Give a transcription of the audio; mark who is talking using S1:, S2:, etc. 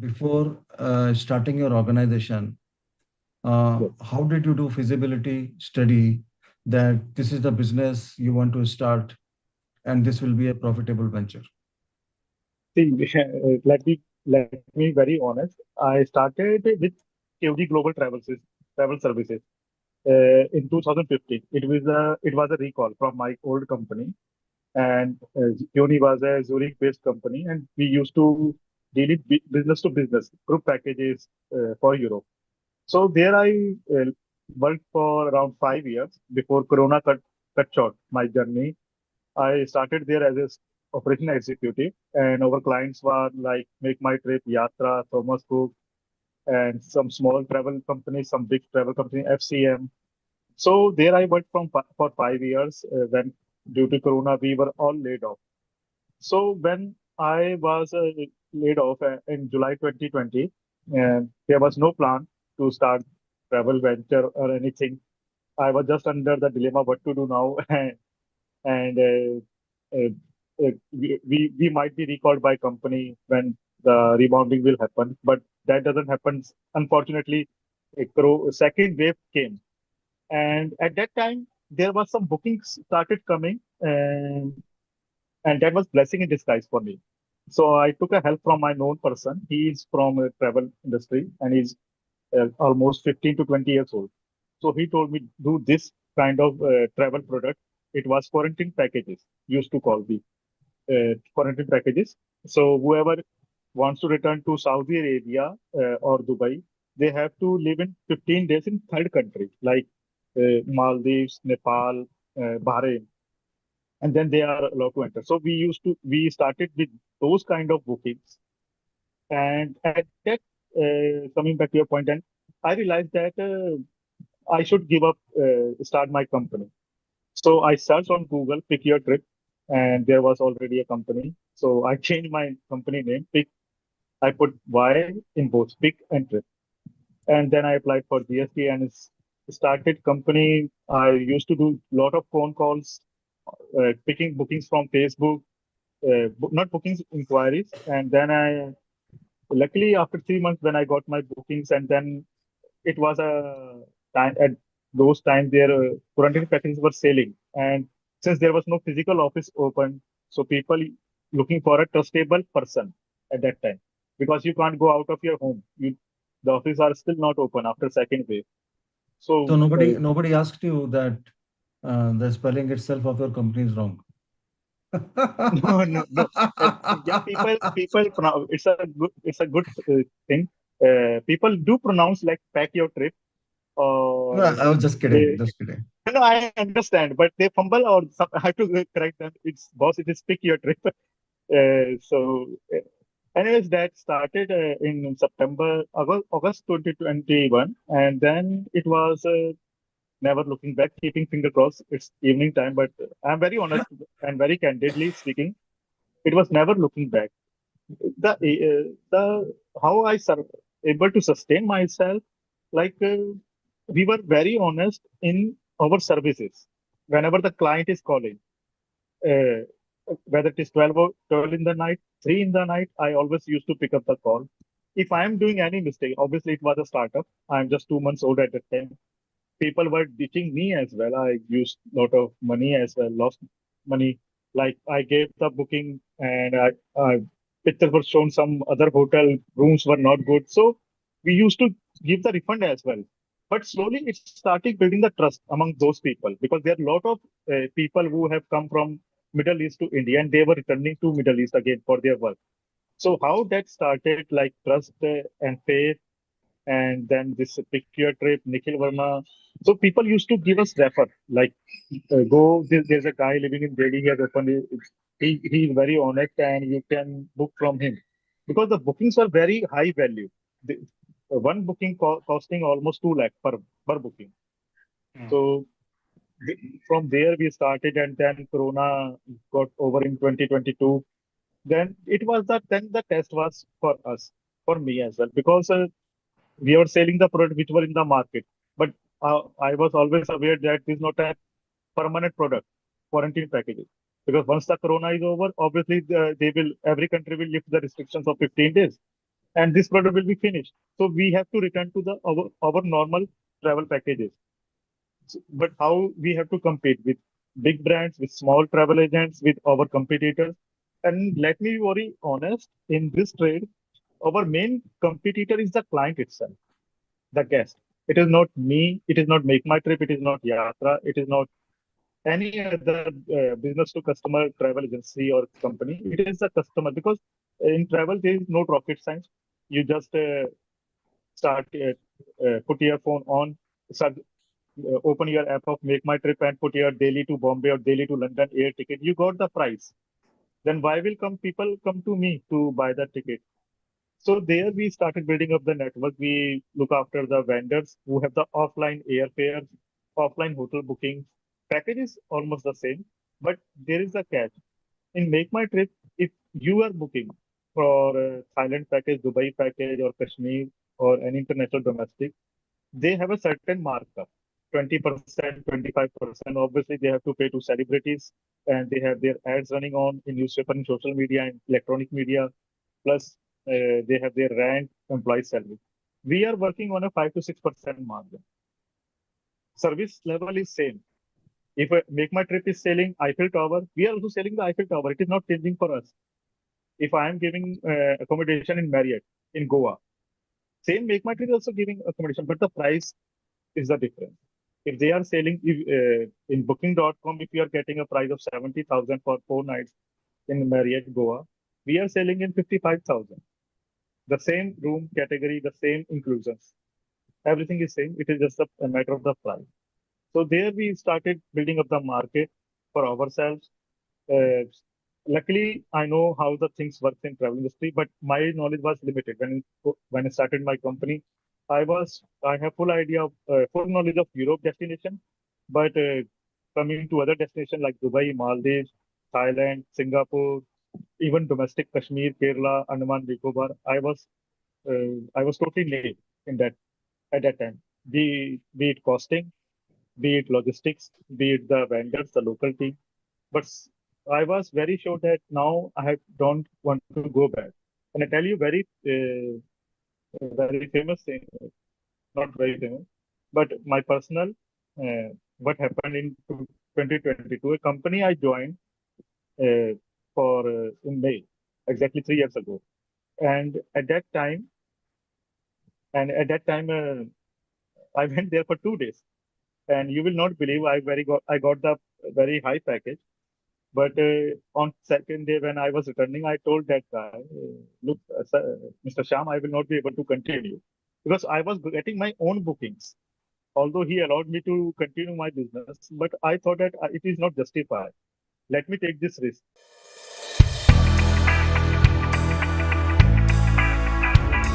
S1: before starting your organization,
S2: Yes.
S1: how did you do feasibility study that this is the business you want to start and this will be a profitable venture?
S2: See, let me very honest. I started with KOD Global Travel Services in 2015. It was a recall from my old company, and Yoni was a Zurich-based company, and we used to deal it business to business group packages for Europe. So there I worked for around 5 years before Corona cut short my journey. I started there as a operation executive, and our clients were like Make My Trip, Yatra, Thomas Cook, and some small travel companies, some big travel company, FCM. So there I worked for 5 years. When due to Corona, we were all laid off. So when I was laid off in July 2020, there was no plan to start travel venture or anything. I was just under the dilemma what to do now, and we might be recalled by company when the rebounding will happen, but that doesn't happen. Unfortunately, a second wave came, and at that time there was some bookings started coming, and that was blessing in disguise for me. So I took a help from my known person. He is from a travel industry, and he's almost 15 to 20 years old. So he told me do this kind of travel product. It was quarantine packages, used to call the quarantine packages. So whoever wants to return to Saudi Arabia or Dubai, they have to live in 15 days in third country like Maldives, Nepal, Bahrain, and then they are allowed to enter. So we started with those kind of bookings, and at that, coming back to your point, and I realized that I should give up, start my company. So I searched on Google, pick your trip, and there was already a company. So I changed my company name, pick. I put Y in both pick and trip, and then I applied for GST and started company. I used to do lot of phone calls, picking bookings from Facebook, not bookings inquiries, and then I luckily after 3 months when I got my bookings, and then it was a time at those times their quarantine packages were selling, and since there was no physical office open, so people looking for a trustable person at that time, because you can't go out of your home. The office are still not open after second wave.
S1: So
S2: So
S1: nobody asked you that the spelling itself of your company is wrong.
S2: no, no, no. Yeah, it's a good thing. People do pronounce like pack your trip,
S1: No,
S2: or
S1: I was just kidding.
S2: they.
S1: Just kidding.
S2: No, I understand, but they fumble or I have to correct them. It's boss, it is pick your trip. Anyways, that started in August 2021, and then it was never looking back, keeping finger crossed. It's evening time, but I'm very honest and very candidly speaking, it was never looking back. The how able to sustain myself, like we were very honest in our services. Whenever the client is calling, uh, whether it is 12 in the night, 3 in the night, I always used to pick up the call. If I am doing any mistake, obviously it was a startup. I'm just 2 months old at that time. People were ditching me as well. I used a lot of money as well, lost money. Like I gave the booking, and pictures were shown. Some other hotel rooms were not good. So we used to give the refund as well. But slowly it started building the trust among those people, because there are a lot of people who have come from Middle East to India, and they were returning to Middle East again for their work. So how that started, like trust and faith, and then this picture trip, Nikhil Verma. So people used to give us refer, like go. There's a guy living in Delhi. He has opened. He's very honest, and you can book from him, because the bookings were very high value. The, one booking costing almost 2 lakh per booking.
S1: Hmm.
S2: So from there we started, and then Corona got over in 2022. Then it was that then the test was for us, for me as well, because we were selling the product which were in the market. But I was always aware that this is not a permanent product, quarantine packages. Because once the corona is over, obviously every country will lift the restrictions of 15 days. and this product will be finished. So we have to return to the our normal travel packages. But how we have to compete with big brands, with small travel agents, with our competitors? And let me be very honest, in this trade, our main competitor is the client itself, the guest. It is not me. It is not Make My Trip. It is not Yatra. It is not any other business to customer travel agency or company. It is the customer, because in travel there is no rocket science. You just start put your phone on, start open your app of Make My Trip and put your Delhi to Bombay or Delhi to London air ticket. You got the price. Then why will come people come to me to buy the ticket? So there we started building up the network. We look after the vendors who have the offline airfares, offline hotel bookings. Package is almost the same, but there is a catch. In Make My Trip, if you are booking for a Thailand package, Dubai package, or Kashmir, or an international domestic, they have a certain markup, 20%, 25%. Obviously, they have to pay to celebrities, and they have their ads running on in newspaper and social media and electronic media. Plus, they have their rent, employee salary. We are working on a 5 to 6% margin. Service level is same. If Make My Trip is selling Eiffel Tower, we are also selling the Eiffel Tower. It is not changing for us. If I am giving accommodation in Marriott in Goa, same Make My Trip is also giving accommodation, but the price is the difference. If they are selling in Booking.com, if you are getting a price of 70,000 for 4 nights in Marriott Goa, we are selling in 55,000. The same room category, the same inclusions. Everything is same. It is just a matter of the price. So there we started building up the market for ourselves. Uh, Luckily, I know how the things work in travel industry, but my knowledge was limited when I started my company. I have full idea of full knowledge of Europe destination, but coming to other destinations like Dubai, Maldives, Thailand, Singapore, even domestic Kashmir, Kerala, Andaman, Nicobar, I was totally naive in that at that time. Be it costing, be it logistics, be it the vendors, the local team. But I was very sure that now don't want to go back. And I tell you very famous thing, not very famous, but my personal, what happened in 2022, a company I joined for in May, exactly 3 years ago. And at that time, and at that time, I went there for 2 days. And you will not believe I got the very high package. But on second day when I was returning, I told that guy, look, sir, Mr. Sham, I will not be able to continue because I was getting my own bookings. Although he allowed me to continue my business, but I thought that it is not justified. Let me take this risk.